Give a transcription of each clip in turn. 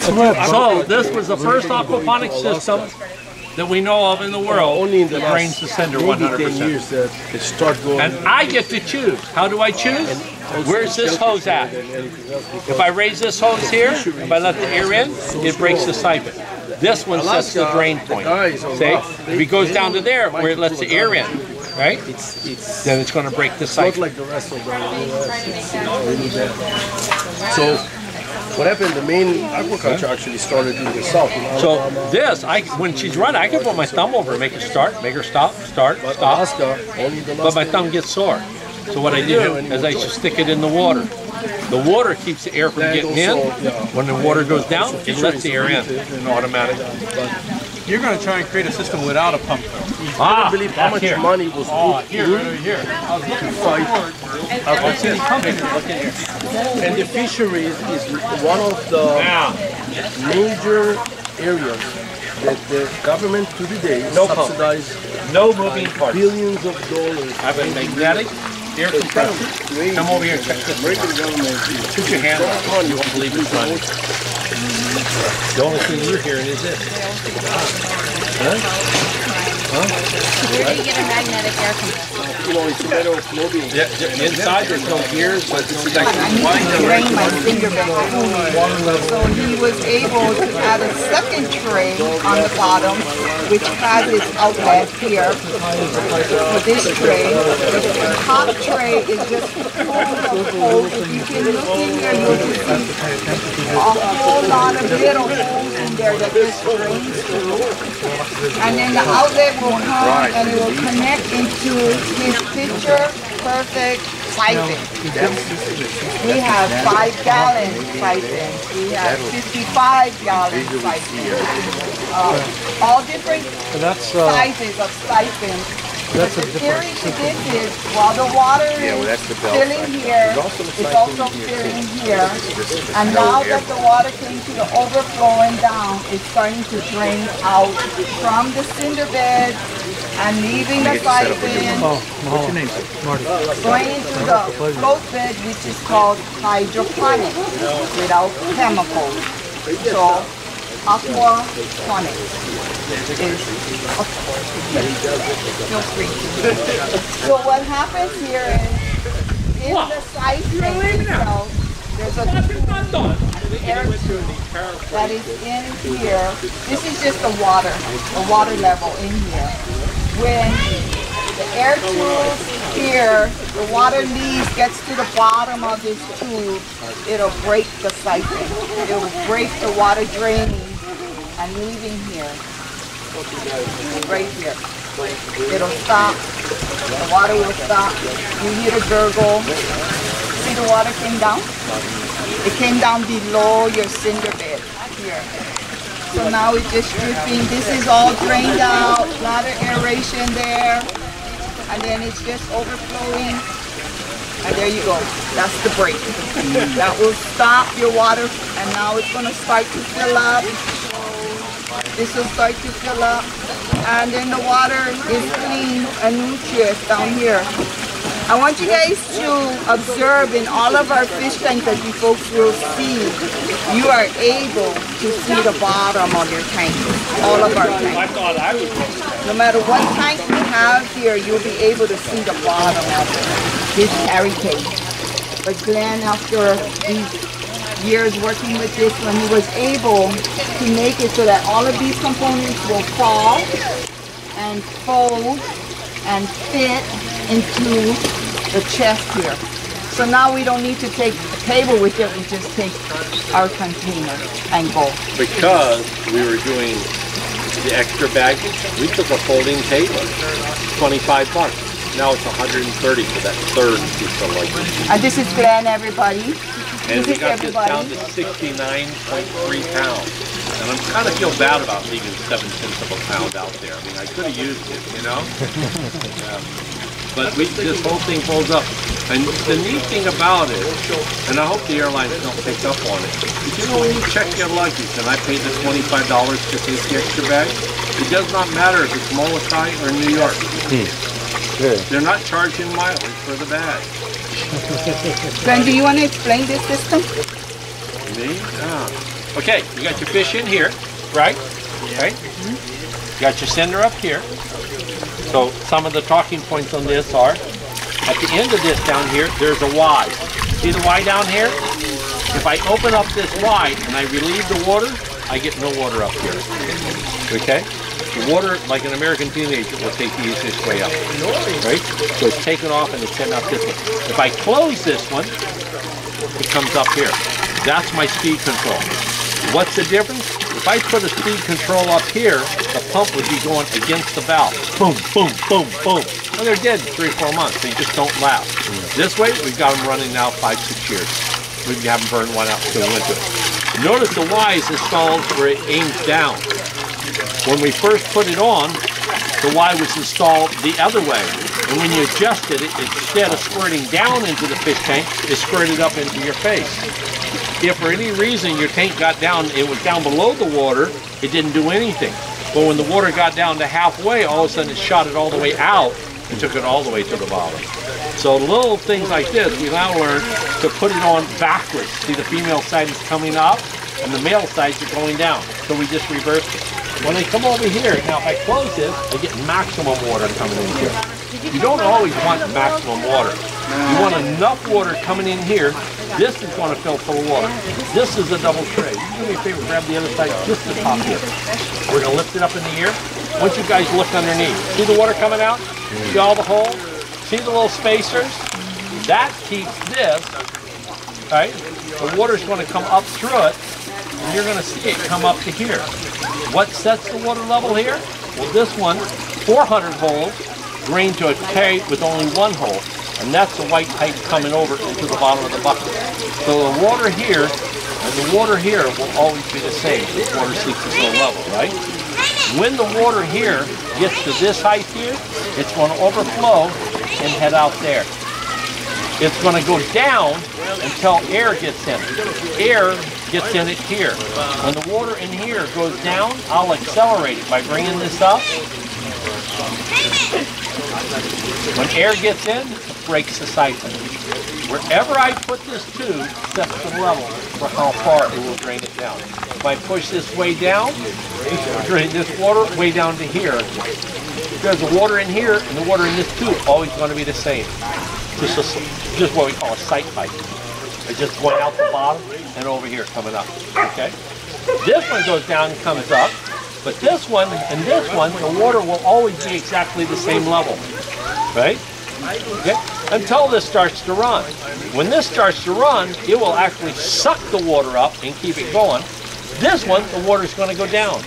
So this was the first aquaponics system that we know of in the world that drains the cinder 100%. And I get to choose. How do I choose? Where's this hose at? If I raise this hose here, if I let the air in, it breaks the siphon. This one sets the drain point. See? If it goes down to there, where it lets the air in, right? Then it's going to break the siphon. Not like the rest of the US. It's really bad. So what happened? The main aquaculture actually started in the south. So this, when she's running, I can put my thumb over and make her start, make her stop, start, stop. But my thumb gets sore. So what I do is I just stick it in the water. The water keeps the air from getting in. When the water goes down, it lets the air in automatically. You're going to try and create a system without a pump, though. You can't believe how much money was put here, right over here. to fight. And the fishery is one of the major areas that the government to today subsidizes billions of dollars. I have a magnetic air compressor. Come over here and check this. American government put your hand on. You won't believe it's running. The only thing you're hearing is this. Where do you get a magnetic air compressor? You know, it's a matter of moving. Yeah, inside there's no gears, but it's I need to drain my finger fully. So he was able to add a second tray on the bottom, which has its outlet here for this tray. The top tray is just full of holes. If you can look in here, you'll see a whole lot of little holes in there that this drains through. And then the outlet will come and it will connect into his picture perfect siphon. We have 5-gallon siphons. We have 55-gallon siphons. All different sizes of siphons. But the theory to this is while the water is filling here, it's also filling here. And now that the water came to the overflowing down, it's starting to drain out from the cinder bed and leaving the siphon, What's your name? Marty. going into the float bed, which is called hydroponics, without chemicals. So aquaponics is feel free. So what happens here is in the siphon itself, there's a air tube that is in here. This is just the water level in here. When the air tube here, the water gets to the bottom of this tube, it'll break the siphon. It'll break the water draining and leaving here. Right here. It'll stop. The water will stop. You hear the gurgle. See the water came down? It came down below your cinder bed here. So now it's just dripping. This is all drained out. A lot of aeration there. And then it's just overflowing. And there you go. That's the break. That will stop your water. And now it's going to start to fill up. This will start to fill up. And then the water is clean and nutritious down here. I want you guys to observe in all of our fish tanks that you folks will see, you are able to see the bottom of your tank. All of our tanks. No matter what tank you have here, you'll be able to see the bottom of it. This carry case. But Glenn, after these years working with this one, he was able to make it so that all of these components will fall and fold and fit into the chest here. So now we don't need to take a table with it, we just take our container and go. Because we were doing the extra baggage, we took a folding table, $25. Now it's $130 for that third piece of luggage. And this is Glenn, everybody. And we got this down to 69.3 pounds. And I'm kind of feel bad about leaving 7 cents of a pound out there. I mean, I could have used it, you know? But this whole thing folds up. And the neat thing about it, and I hope the airlines don't pick up on it, is you know when you check your luggage, and I paid the $25 to take the extra bag, it does not matter if it's Molokai or New York. They're not charging mileage for the bag. Glenn, do you want to explain this system? Me? Okay, you got your fish in here, right? Right? You got your sender up here. So some of the talking points on this are, at the end of this down here, there's a Y. See the Y down here? If I open up this Y and I relieve the water, I get no water up here. Okay? The water, like an American teenager, will take the easiest way up. Right? So it's taken off and it's sent out this way. If I close this one, it comes up here. That's my speed control. What's the difference? If I put a speed control up here, the pump would be going against the valve. Boom, boom, boom, boom. Well, they're dead in 3 or 4 months. They just don't last. This way, we've got them running now 5, 6 years. We haven't burned one out until we went to it. Notice the Y is installed where it aims down. When we first put it on, the Y was installed the other way. And when you adjusted it, instead of squirting down into the fish tank, it squirted up into your face. If for any reason your tank got down, it was down below the water, it didn't do anything. But when the water got down to halfway, all of a sudden it shot it all the way out and took it all the way to the bottom. So little things like this, we now learn to put it on backwards. See, the female side is coming up and the male sides are going down. So we just reverse it. When they come over here, now if I close this, I get maximum water coming in here. You don't always want maximum water. You want enough water coming in here. This is going to fill full of water. This is a double tray. You do me a favor, grab the other side, just the top here. We're going to lift it up in the air. Once you guys look underneath, see the water coming out? See all the holes? See the little spacers? That keeps this, right? The water's going to come up through it, and you're going to see it come up to here. What sets the water level here? Well, this one, 400 holes, drained to a K with only 1 hole. And that's the white pipe coming over into the bottom of the bucket. So the water here and the water here will always be the same. The water seeks its own level, right? When the water here gets to this height here, it's going to overflow and head out there. It's going to go down until air gets in it. Air gets in it here. When the water in here goes down, I'll accelerate it by bringing this up. When air gets in, it breaks the siphon. Wherever I put this tube sets the level for how far it will drain it down. If I push this way down, it will drain this water way down to here. There's the water in here and the water in this tube always going to be the same. Just what we call a sight pipe. It's just going out the bottom and over here coming up. Okay. This one goes down and comes up. But this one and this one, the water will always be exactly the same level, right? Okay? Until this starts to run. When this starts to run, it will actually suck the water up and keep it going. This one, the water is going to go down.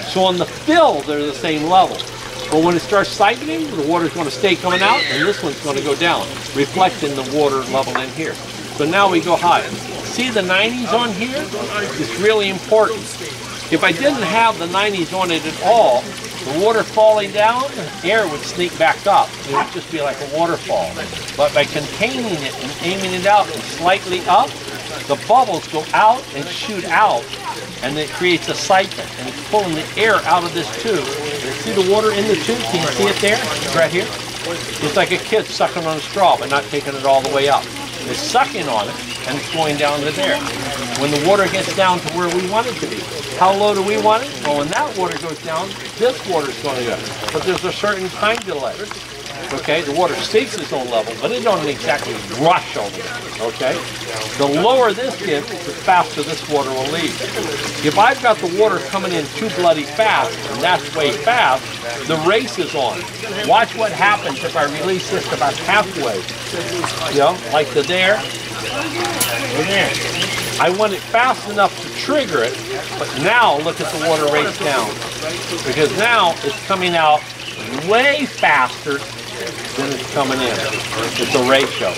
So on the fill, they're the same level. But when it starts siphoning, the water is going to stay coming out, and this one's going to go down, reflecting the water level in here. So now we go higher. See the 90s on here? It's really important. If I didn't have the 90s on it at all, the water falling down, air would sneak back up. It would just be like a waterfall. But by containing it and aiming it out and slightly up, the bubbles go out and shoot out, and it creates a siphon, and it's pulling the air out of this tube. And see the water in the tube? Can you see it there? Right here? It's like a kid sucking on a straw, but not taking it all the way up. It's sucking on it, and it's going down to there. When the water gets down to where we want it to be, how low do we want it? Well, when that water goes down, this water is going to go. But there's a certain time delay. Okay, the water seeks its own level, but it don't exactly rush over it. Okay, the lower this gets, the faster this water will leave. If I've got the water coming in too bloody fast, and that's way fast, the race is on. Watch what happens if I release this about halfway. You know, like the there, and there. I want it fast enough to trigger it, but now look at the water race down. Because now it's coming out way faster than it's coming in. It's a ratio.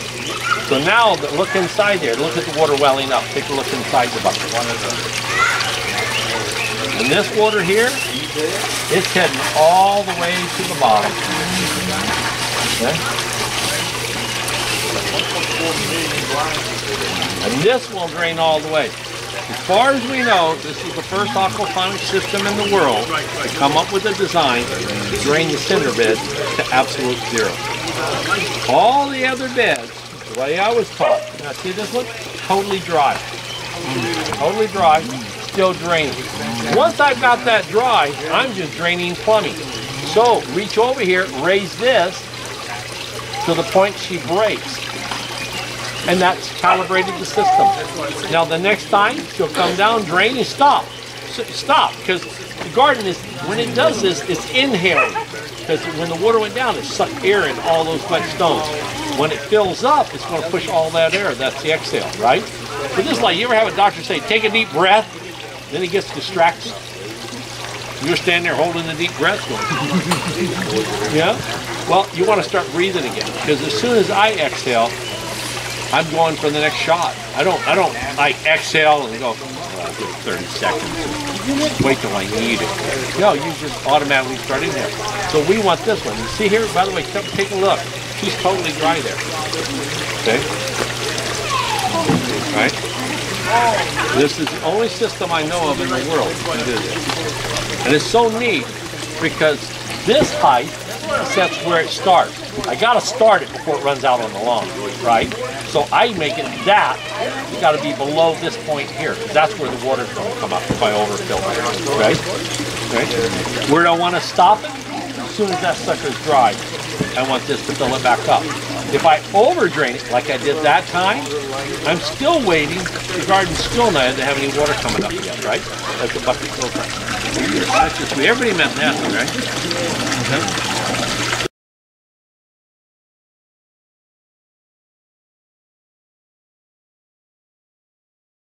So now look inside there. Look at the water welling up. Take a look inside the bucket. And this water here, it's heading all the way to the bottom. Okay? And this will drain all the way. As far as we know, this is the first aquaponics system in the world to come up with a design to drain the cinder bed to absolute zero. All the other beds, the way I was taught, now see this one? Totally dry. Totally dry. still draining. Once I've got that dry, I'm just draining plumbing. So reach over here, raise this to the point she breaks. And that's calibrated the system. Now the next time, she'll come down, drain, and stop. Stop, because the garden is, when it does this, it's inhaling. Because when the water went down, it sucked air in all those wet stones. When it fills up, it's going to push all that air. That's the exhale, right? So this is like, you ever have a doctor say, take a deep breath, then he gets distracted. You're standing there holding a deep breath going, yeah? Well, you want to start breathing again, because as soon as I exhale, I'm going for the next shot. I don't like exhale and go, well, I'll give it 30 seconds. Wait till I need it. No, you just automatically start in there. So we want this one. You see here, by the way, take a look. She's totally dry there. Okay? Right? This is the only system I know of in the world that can do this. And it's so neat because this height sets where it starts. I gotta start it before it runs out on the lawn, right? So I make it that, you gotta be below this point here, because that's where the water's gonna come up if I overfill it, right? Where do I wanna stop it? As soon as that sucker's dry, I want this to fill it back up. If I over drain it, like I did that time, I'm still waiting, the garden's still not to have any water coming up yet, right? As the bucket fills up. That's just me. Everybody met that, right? Okay.